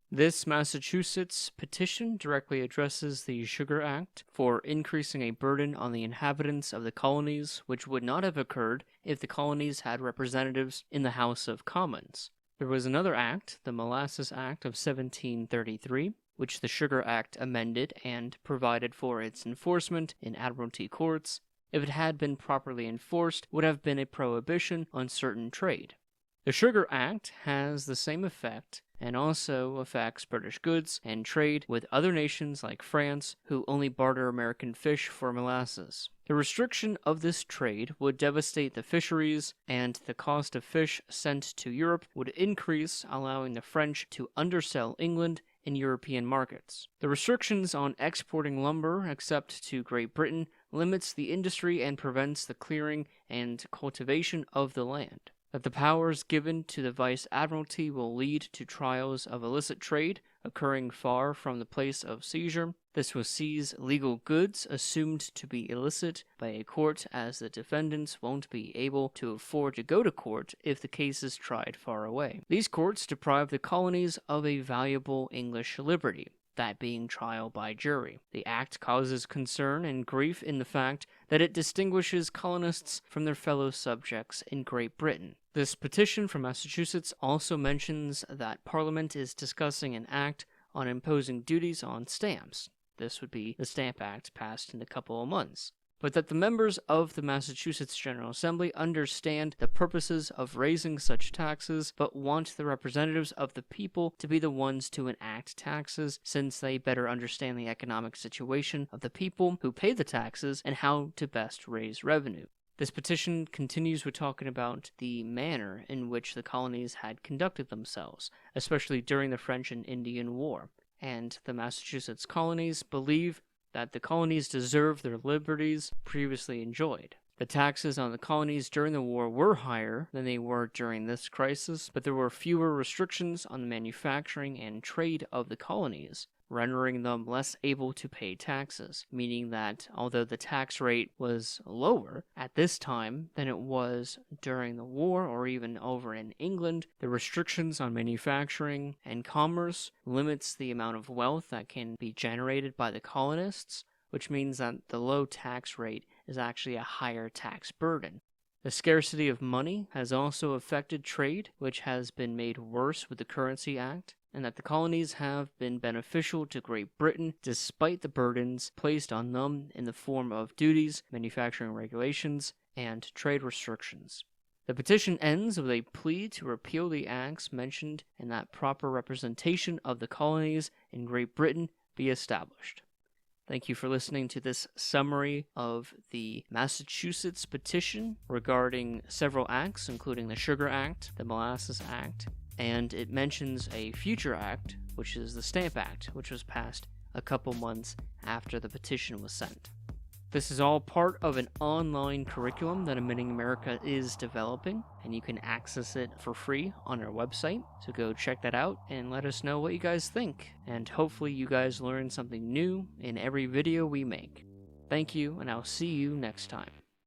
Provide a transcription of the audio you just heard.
This Massachusetts petition directly addresses the Sugar Act for increasing a burden on the inhabitants of the colonies, which would not have occurred if the colonies had representatives in the House of Commons. There was another act, the Molasses Act of 1733, which the Sugar Act amended and provided for its enforcement in admiralty courts. If it had been properly enforced, would have been a prohibition on certain trade. The Sugar Act has the same effect and also affects British goods and trade with other nations like France, who only barter American fish for molasses. The restriction of this trade would devastate the fisheries, and the cost of fish sent to Europe would increase, allowing the French to undersell England in European markets. The restrictions on exporting lumber, except to Great Britain, limits the industry and prevents the clearing and cultivation of the land. That the powers given to the Vice Admiralty will lead to trials of illicit trade occurring far from the place of seizure. This will seize legal goods assumed to be illicit by a court, as the defendants won't be able to afford to go to court if the case is tried far away. These courts deprive the colonies of a valuable English liberty, that being trial by jury. The act causes concern and grief in the fact that it distinguishes colonists from their fellow subjects in Great Britain. This petition from Massachusetts also mentions that Parliament is discussing an act on imposing duties on stamps. This would be the Stamp Act passed in a couple of months. But that the members of the Massachusetts General Assembly understand the purposes of raising such taxes, but want the representatives of the people to be the ones to enact taxes, since they better understand the economic situation of the people who pay the taxes and how to best raise revenue. This petition continues with talking about the manner in which the colonies had conducted themselves, especially during the French and Indian War, and the Massachusetts colonies believe that the colonies deserve their liberties previously enjoyed. The taxes on the colonies during the war were higher than they were during this crisis, but there were fewer restrictions on the manufacturing and trade of the colonies, rendering them less able to pay taxes, meaning that although the tax rate was lower at this time than it was during the war or even over in England, the restrictions on manufacturing and commerce limits the amount of wealth that can be generated by the colonists, which means that the low tax rate is actually a higher tax burden. The scarcity of money has also affected trade, which has been made worse with the Currency Act, and that the colonies have been beneficial to Great Britain despite the burdens placed on them in the form of duties, manufacturing regulations, and trade restrictions. The petition ends with a plea to repeal the acts mentioned and that proper representation of the colonies in Great Britain be established. Thank you for listening to this summary of the Massachusetts petition regarding several acts, including the Sugar Act, the Molasses Act, and it mentions a future act, which is the Stamp Act, which was passed a couple months after the petition was sent. This is all part of an online curriculum that Admitting America is developing, and you can access it for free on our website. So go check that out and let us know what you guys think. And hopefully you guys learn something new in every video we make. Thank you, and I'll see you next time.